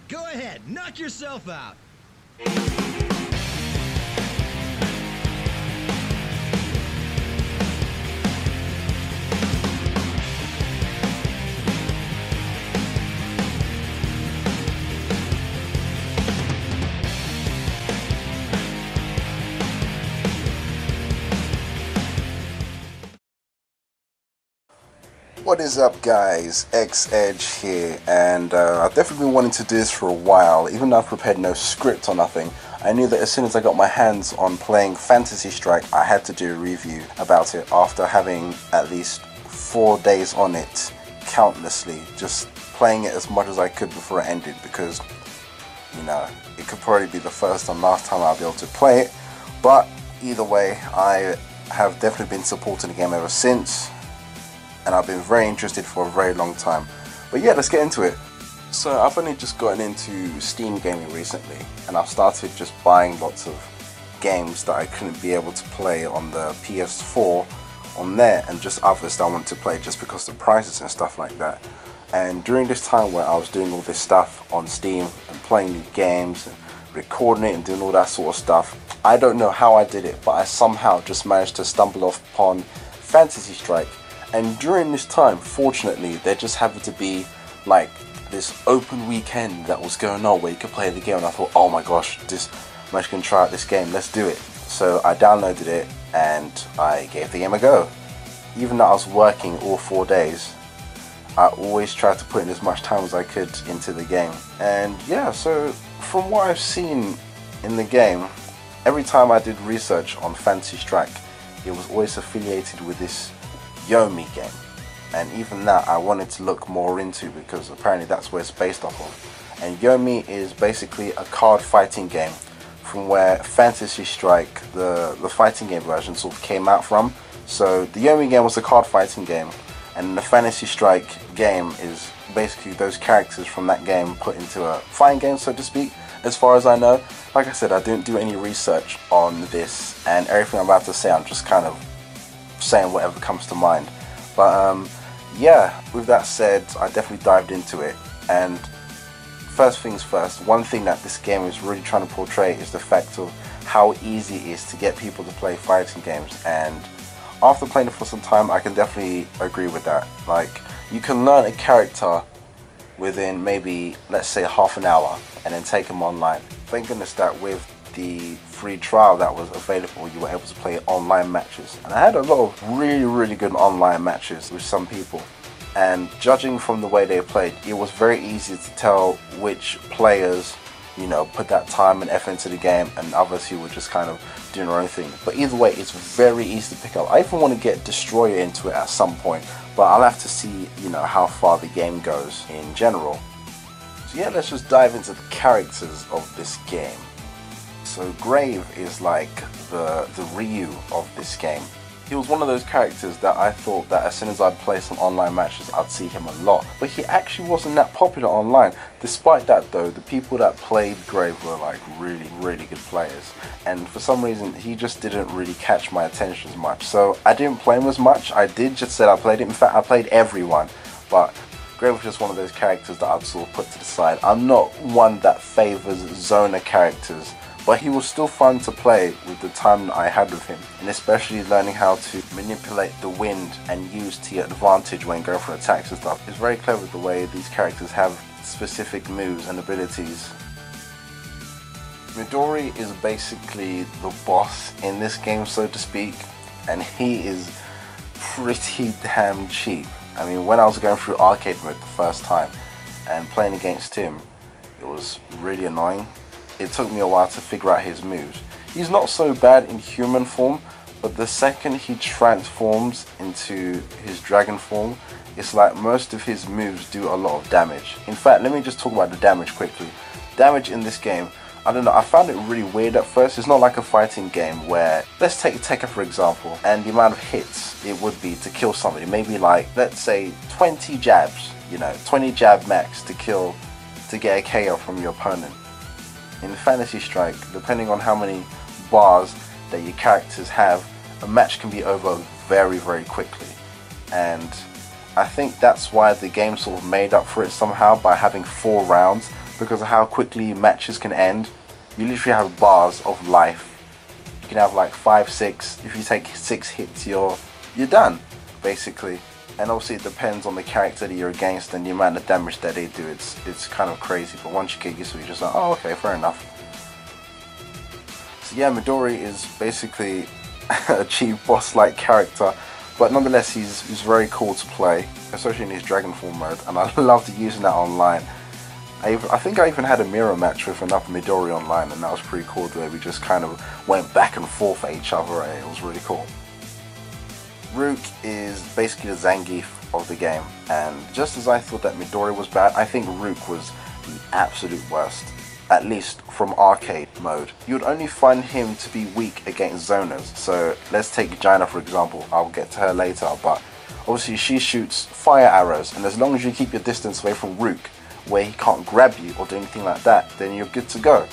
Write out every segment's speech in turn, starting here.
Go ahead, knock yourself out. What is up, guys? X-Edge here, and I've definitely been wanting to do this for a while. Even though I've prepared no script or nothing, I knew that as soon as I got my hands on playing Fantasy Strike, I had to do a review about it after having at least 4 days on it countlessly, just playing it as much as I could before it ended, because, you know, it could probably be the first and last time I'll be able to play it. But either way, I have definitely been supporting the game ever since, and I've been very interested for a very long time. But yeah, let's get into it. So I've only just gotten into Steam gaming recently, and I've started just buying lots of games that I couldn't be able to play on the PS4 on there, and just others that I want to play just because of the prices and stuff like that. And during this time where I was doing all this stuff on Steam and playing new games and recording it and doing all that sort of stuff, I don't know how I did it, but I somehow just managed to stumble upon Fantasy Strike. And during this time, fortunately, there just happened to be like this open weekend that was going on where you could play the game, and I thought, oh my gosh, I'm actually going to try out this game, let's do it. So I downloaded it and I gave the game a go. Even though I was working all 4 days, I always tried to put in as much time as I could into the game. And yeah, so from what I've seen in the game, every time I did research on Fantasy Strike, it was always affiliated with this Yomi game, and even that I wanted to look more into because apparently that's where it's based off of. And Yomi is basically a card fighting game from where Fantasy Strike, the fighting game version, sort of came out from. So the Yomi game was a card fighting game, and the Fantasy Strike game is basically those characters from that game put into a fighting game, so to speak, as far as I know. Like I said, I didn't do any research on this, and everything I'm about to say, I'm just kind of saying whatever comes to mind. But yeah, with that said, I definitely dived into it. And first things first, one thing that this game is really trying to portray is the fact of how easy it is to get people to play fighting games. And after playing it for some time, I can definitely agree with that. Like, you can learn a character within maybe, let's say, half an hour and then take them online. Thank goodness that with the free trial that was available, you were able to play online matches, and I had a lot of really good online matches with some people, and judging from the way they played, it was very easy to tell which players, you know, put that time and effort into the game, and others who were just kind of doing their own thing. But either way, it's very easy to pick up. I even want to get Destroyer into it at some point, but I'll have to see, you know, how far the game goes in general. So yeah, let's just dive into the characters of this game. So Grave is like the Ryu of this game. He was one of those characters that I thought that as soon as I'd play some online matches, I'd see him a lot. But he actually wasn't that popular online. Despite that though, the people that played Grave were like really good players. And for some reason, he just didn't really catch my attention as much. So I didn't play him as much. I did just say I played it. In fact, I played everyone. But Grave was just one of those characters that I'd sort of put to the side. I'm not one that favors zoner characters, but he was still fun to play with the time that I had with him, and especially learning how to manipulate the wind and use to your advantage when going for attacks and stuff. It's very clever the way these characters have specific moves and abilities. Midori is basically the boss in this game, so to speak, and he is pretty damn cheap. I mean, when I was going through arcade mode the first time and playing against him, it was really annoying. It took me a while to figure out his moves. He's not so bad in human form, but the second he transforms into his dragon form, it's like most of his moves do a lot of damage. In fact, let me just talk about the damage quickly. Damage in this game, I don't know, I found it really weird at first. It's not like a fighting game where, let's take Tekken for example, and the amount of hits it would be to kill somebody, maybe like, let's say 20 jabs, you know, 20 jab max to get a KO from your opponent. In Fantasy Strike, depending on how many bars that your characters have, a match can be over very quickly. And I think that's why the game sort of made up for it somehow by having 4 rounds. because of how quickly matches can end. You literally have bars of life. You can have like 5, 6. If you take 6 hits, you're done, basically. And obviously it depends on the character that you're against and the amount of damage that they do. It's kind of crazy, but once you get used to it, you're just like, oh, okay, fair enough. So yeah, Midori is basically a cheap boss-like character, but nonetheless he's very cool to play, especially in his dragon form mode, and I loved using that online. I think I even had a mirror match with another Midori online, and that was pretty cool, where we just kind of went back and forth at each other. It was really cool. Rook is basically the Zangief of the game, and just as I thought that Midori was bad, I think Rook was the absolute worst, at least from arcade mode. You would only find him to be weak against zoners. So let's take Jaina for example. I'll get to her later, but obviously she shoots fire arrows, and as long as you keep your distance away from Rook, where he can't grab you or do anything like that, then you're good to go.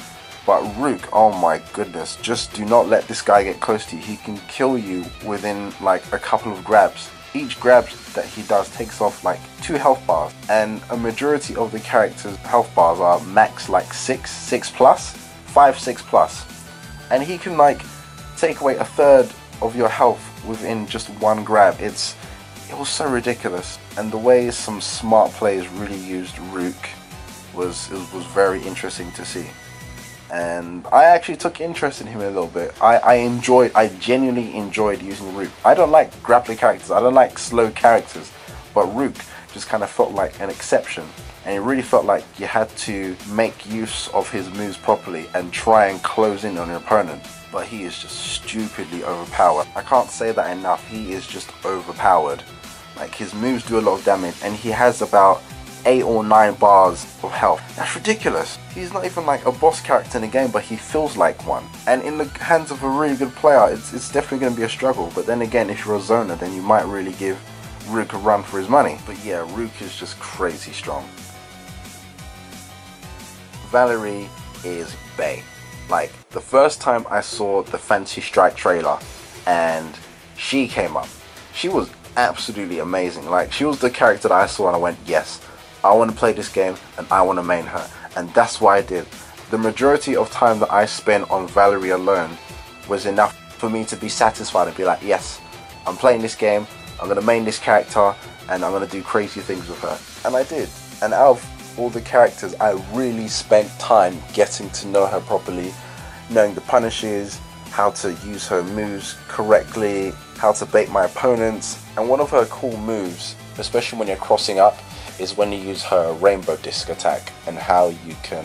But Rook, oh my goodness, just do not let this guy get close to you. He can kill you within like a couple of grabs. Each grab that he does takes off like 2 health bars, and a majority of the characters' health bars are max like 6 plus, 5, 6 plus. And he can like take away a third of your health within just one grab. It was so ridiculous, and the way some smart players really used Rook was very interesting to see. And I actually took interest in him a little bit. I genuinely enjoyed using Rook. I don't like grappling characters, I don't like slow characters, but Rook just kind of felt like an exception, and it really felt like you had to make use of his moves properly and try and close in on your opponent. But he is just stupidly overpowered. I can't say that enough. He is just overpowered. Like, his moves do a lot of damage, and he has about 8 or 9 bars of health. That's ridiculous. He's not even like a boss character in the game, but he feels like one. And in the hands of a really good player, it's definitely going to be a struggle. But then again, if you're a zoner, then you might really give Rook a run for his money. But yeah, Rook is just crazy strong. Valerie is bae. Like, the first time I saw the Fantasy Strike trailer and she came up, she was absolutely amazing. Like, she was the character that I saw and I went, yes, I want to play this game and I want to main her, and that's why I did. The majority of time that I spent on Valerie alone was enough for me to be satisfied and be like, yes, I'm playing this game, I'm going to main this character, and I'm going to do crazy things with her. And I did. And out of all the characters, I really spent time getting to know her properly, knowing the punishes, how to use her moves correctly, how to bait my opponents. And one of her cool moves, especially when you're crossing up, is when you use her rainbow disc attack, and how you can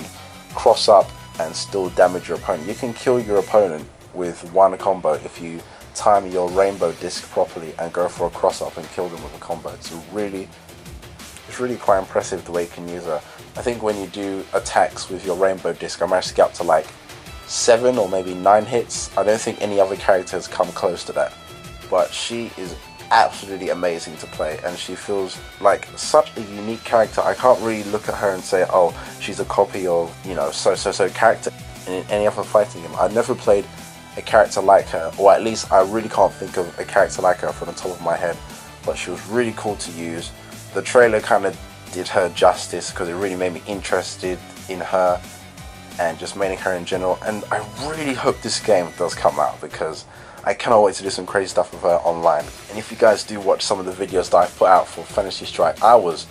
cross up and still damage your opponent. You can kill your opponent with one combo if you time your rainbow disc properly and go for a cross up and kill them with a combo. It's really quite impressive the way you can use her. I think when you do attacks with your rainbow disc, I managed to get up to like 7 or maybe 9 hits. I don't think any other character has come close to that. But she is absolutely amazing to play, and she feels like such a unique character. I can't really look at her and say, oh, she's a copy of, you know, so character in any other fighting game. I've never played a character like her, or at least I really can't think of a character like her from the top of my head. But she was really cool to use. The trailer kind of did her justice because it really made me interested in her and just maining her in general. And I really hope this game does come out, because I cannot wait to do some crazy stuff with her online. And if you guys do watch some of the videos that I've put out for Fantasy Strike, I was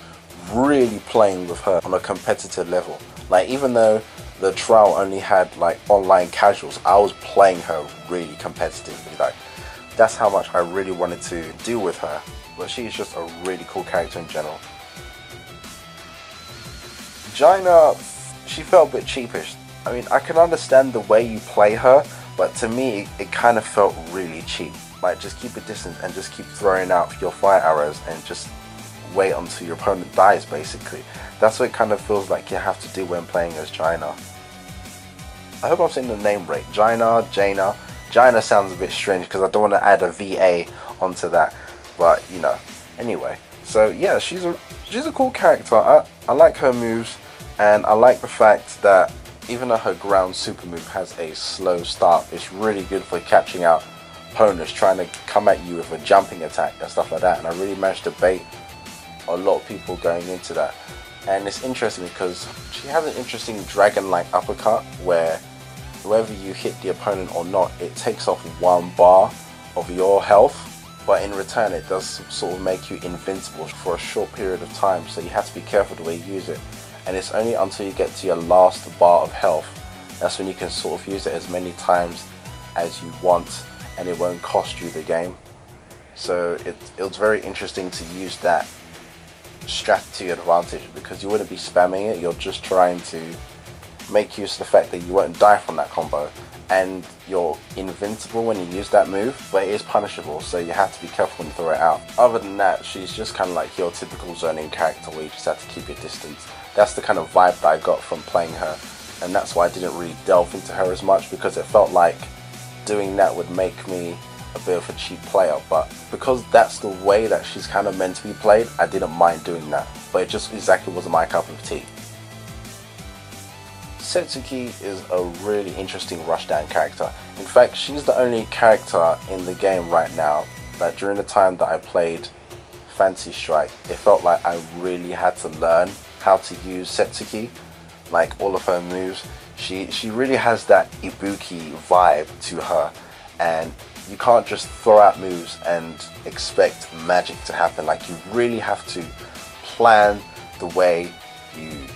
really playing with her on a competitive level. Like, even though the trial only had like online casuals, I was playing her really competitively. Like, that's how much I really wanted to do with her. But she's just a really cool character in general. Jaina, she felt a bit cheapish. I mean, I can understand the way you play her, but to me, it kind of felt really cheap. Like, just keep a distance and just keep throwing out your fire arrows and just wait until your opponent dies, basically. That's what it kind of feels like you have to do when playing as Jaina. I hope I'm saying the name right. Jaina. Jaina sounds a bit strange because I don't want to add a VA onto that. But, you know, anyway. So, yeah, she's a cool character. I like her moves, and I like the fact that even though her ground super move has a slow start, it's really good for catching out opponents trying to come at you with a jumping attack and stuff like that. And I really managed to bait a lot of people going into that. And it's interesting because she has an interesting dragon-like uppercut where whether you hit the opponent or not, it takes off 1 bar of your health, but in return it does sort of make you invincible for a short period of time, so you have to be careful the way you use it. And it's only until you get to your last bar of health, that's when you can sort of use it as many times as you want, and it won't cost you the game. So it was very interesting to use that strategy advantage, because you wouldn't be spamming it, you're just trying to make use of the fact that you won't die from that combo, and you're invincible when you use that move, but it is punishable, so you have to be careful when you throw it out. Other than that, she's just kind of like your typical zoning character where you just have to keep your distance. That's the kind of vibe that I got from playing her, and that's why I didn't really delve into her as much, because it felt like doing that would make me a bit of a cheap player. But because that's the way that she's kind of meant to be played, I didn't mind doing that, but it just exactly wasn't my cup of tea. Setsuki is a really interesting rushdown character. In fact, she's the only character in the game right now that during the time that I played Fantasy Strike, it felt like I really had to learn how to use Setsuki, like all of her moves. She really has that Ibuki vibe to her, and you can't just throw out moves and expect magic to happen. Like, you really have to plan the way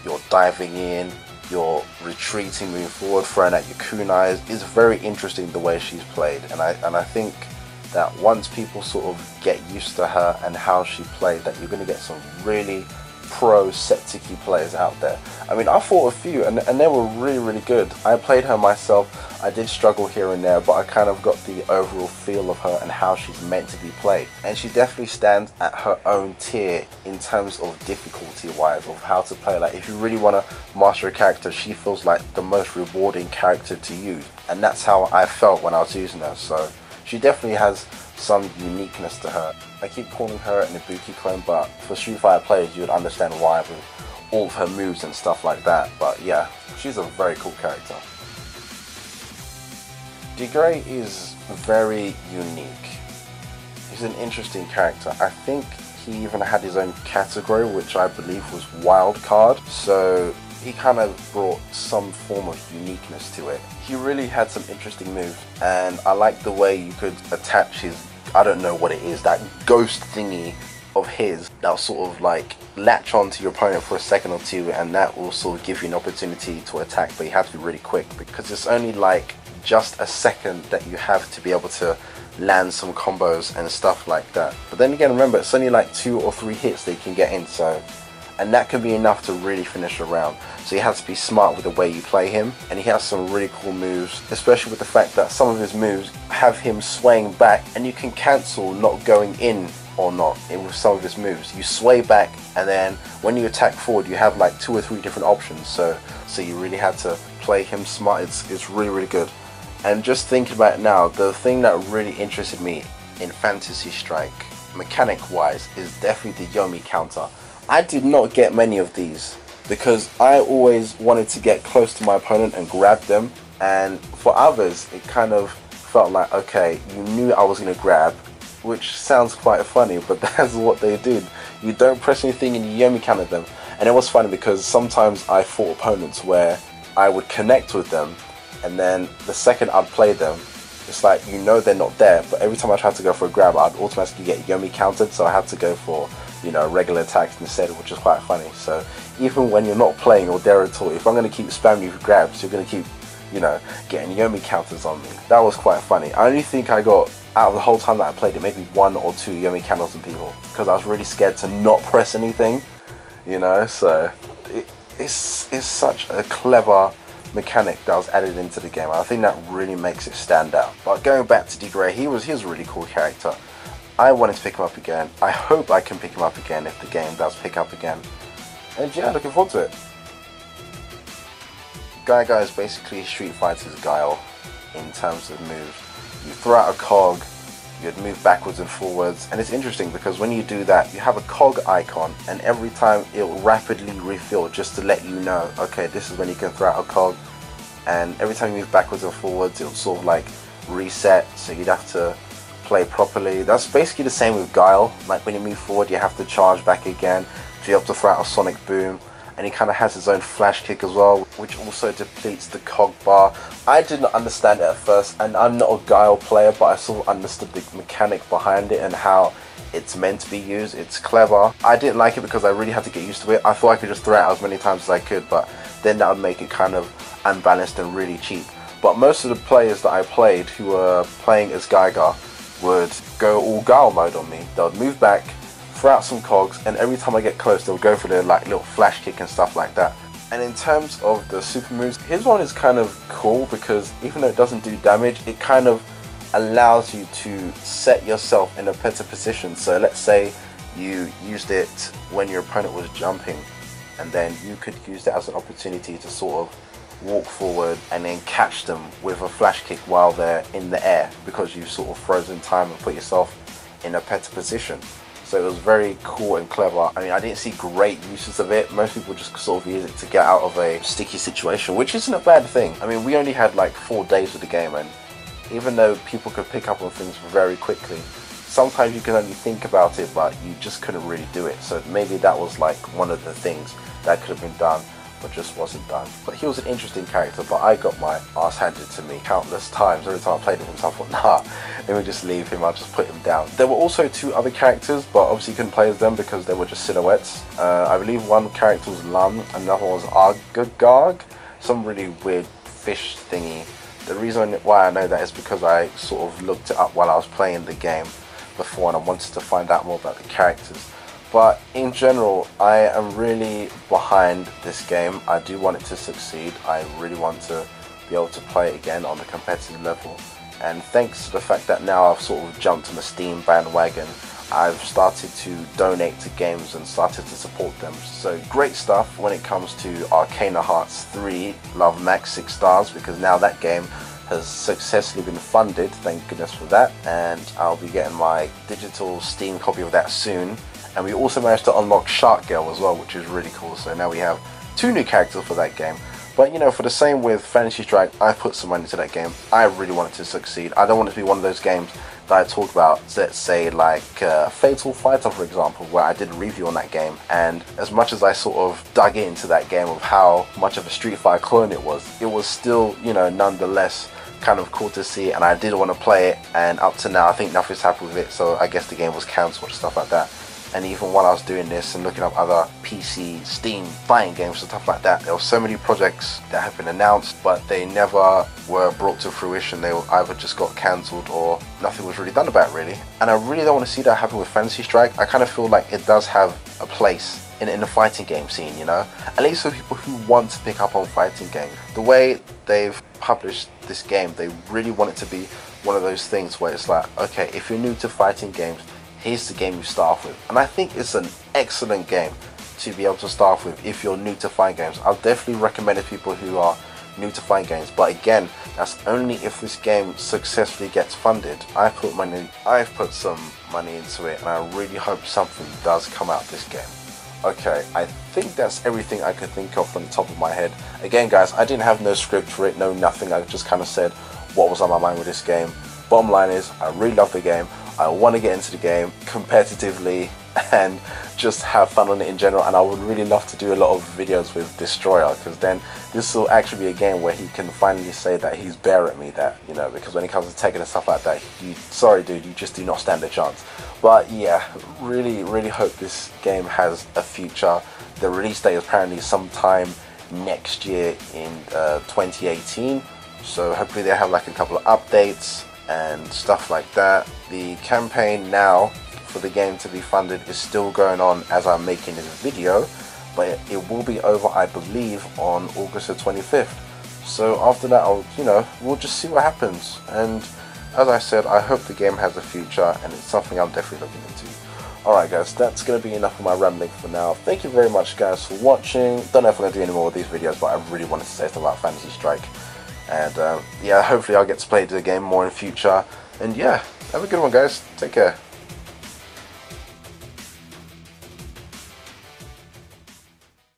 you're diving in, you're retreating, moving forward, throwing out your kunais. It's very interesting the way she's played, and I think that once people sort of get used to her and how she played, that you're going to get some really pro Setsuki players out there. I mean, I fought a few and they were really good. I played her myself. I did struggle here and there, but I kind of got the overall feel of her and how she's meant to be played. And she definitely stands at her own tier in terms of difficulty wise of how to play. Like, if you really want to master a character, she feels like the most rewarding character to use. And that's how I felt when I was using her. So she definitely has some uniqueness to her. I keep calling her an Ibuki clone, but for Street Fighter players you would understand why with all of her moves and stuff like that. But yeah, she's a very cool character. Degre is very unique. He's an interesting character. I think he even had his own category, which I believe was wild card, so he kind of brought some form of uniqueness to it. He really had some interesting moves, and I like the way you could attach his, I don't know what it is, that ghost thingy of his that'll sort of like latch onto your opponent for a second or two, and that will sort of give you an opportunity to attack, but you have to be really quick because it's only like just a second that you have to be able to land some combos and stuff like that. But then again, remember, it's only like 2 or 3 hits that you can get in, so, and that can be enough to really finish a round. So you have to be smart with the way you play him, and he has some really cool moves, especially with the fact that some of his moves have him swaying back, and you can cancel not going in or not with some of his moves. You sway back, and then when you attack forward you have like 2 or 3 different options, so you really had to play him smart. It's really good. And just thinking about it now, the thing that really interested me in Fantasy Strike, mechanic wise, is definitely the Yomi counter. I did not get many of these because I always wanted to get close to my opponent and grab them, and for others it kind of felt like, okay, you knew I was going to grab, which sounds quite funny, but that's what they did. You don't press anything and you Yomi counter them. And it was funny because sometimes I fought opponents where I would connect with them, and then the second I'd play them, it's like, you know, they're not there, but every time I tried to go for a grab I'd automatically get Yomi countered, so I had to go for, you know, regular attacks instead, which is quite funny. So even when you're not playing or there at all, if I'm going to keep spamming you with grabs, you're going to keep, you know, getting Yomi counters on me. That was quite funny. I only think I got, out of the whole time that I played it, maybe 1 or 2 Yomi counters on people, because I was really scared to not press anything, you know. So it's such a clever mechanic that was added into the game. I think that really makes it stand out. But going back to degre, he was a really cool character. I wanted to pick him up again. I hope I can pick him up again if the game does pick up again. And yeah, looking forward to it. Guy is basically Street Fighter's Guile in terms of moves. You throw out a cog, you'd move backwards and forwards, and it's interesting because when you do that, you have a cog icon, and every time it will rapidly refill just to let you know, okay, this is when you can throw out a cog, and every time you move backwards and forwards, it'll sort of like reset, so you'd have to play properly. That's basically the same with Guile. Like when you move forward, you have to charge back again to be able to throw out a sonic boom. and he kind of has his own flash kick as well, which also depletes the cog bar. I didn't understand it at first, and I'm not a Guile player, but I sort of understood the mechanic behind it and how it's meant to be used. It's clever. I didn't like it because I really had to get used to it. I thought I could just throw it out as many times as I could, but then that would make it kind of unbalanced and really cheap. But most of the players that I played who were playing as Geiger would go all Guile mode on me. They would move back, throw out some cogs, and every time I get close they would go for their like little flash kick and stuff like that. And in terms of the super moves, his one is kind of cool because even though it doesn't do damage, it kind of allows you to set yourself in a better position. So let's say you used it when your opponent was jumping, and then you could use that as an opportunity to sort of walk forward and then catch them with a flash kick while they're in the air, because you've sort of frozen time and put yourself in a better position. So it was very cool and clever. I mean, I didn't see great uses of it. Most people just sort of use it to get out of a sticky situation, which isn't a bad thing. I mean, we only had like 4 days of the game, and even though people could pick up on things very quickly, sometimes you can only think about it, but you just couldn't really do it. So maybe that was like one of the things that could have been done, but just wasn't done. But he was an interesting character, but I got my ass handed to me countless times. Every time I played with him, so I thought, nah, let me just leave him, I'll just put him down. There were also 2 other characters, but obviously you couldn't play as them because they were just silhouettes. I believe one character was Lum, another one was Argagog, some really weird fish thingy. The reason why I know that is because I sort of looked it up while I was playing the game before, and I wanted to find out more about the characters. But in general, I am really behind this game. I do want it to succeed. I really want to be able to play it again on a competitive level. And thanks to the fact that now I've sort of jumped on the Steam bandwagon, I've started to donate to games and started to support them. So great stuff when it comes to Arcana Hearts 3 Love Max 6 stars, because now that game has successfully been funded, thank goodness for that, and I'll be getting my digital Steam copy of that soon. And we also managed to unlock Shark Girl as well, which is really cool. So now we have 2 new characters for that game. But you know, for the same with Fantasy Strike, I put some money into that game. I really want it to succeed. I don't want it to be one of those games that I talked about, let's say like Fatal Fighter for example, where I did a review on that game, and as much as I sort of dug into that game of how much of a Street Fighter clone it was still, you know, nonetheless kind of cool to see, and I did want to play it, and up to now I think nothing's happened with it, so I guess the game was cancelled and stuff like that. And even while I was doing this and looking up other PC, Steam fighting games and stuff like that, there were so many projects that have been announced, but they never were brought to fruition. They either just got cancelled or nothing was really done about it, really. And I really don't want to see that happen with Fantasy Strike. I kind of feel like it does have a place in the fighting game scene, you know? At least for people who want to pick up on fighting games. The way they've published this game, they really want it to be one of those things where it's like, okay, if you're new to fighting games, here's the game you start off with. And I think it's an excellent game to be able to start off with if you're new to fighting games. I'll definitely recommend it to people who are new to fighting games, but again, that's only if this game successfully gets funded. I've put some money into it, and I really hope something does come out of this game. Okay, I think that's everything I could think of from the top of my head. Again guys, I didn't have no script for it, no nothing. I just kind of said what was on my mind with this game. Bottom line is, I really love the game. I want to get into the game competitively and just have fun on it in general, and I would really love to do a lot of videos with Destroyer, because then this will actually be a game where he can finally say that he's bare at me, that, you know, because when it comes to Tekken and stuff like that, sorry dude, you just do not stand a chance. But yeah, really hope this game has a future. The release date is apparently sometime next year in 2018, so hopefully they have like a couple of updates and stuff like that. The campaign now for the game to be funded is still going on as I'm making this video, but it will be over, I believe, on August the 25th. So after that, we'll just see what happens. And as I said, I hope the game has a future, and it's something I'm definitely looking into. Alright guys, that's going to be enough of my rambling for now. Thank you very much guys for watching. Don't know if I'm going to do any more of these videos, but I really wanted to say something about Fantasy Strike. And yeah, hopefully I'll get to play the game more in the future. And yeah, have a good one guys. Take care.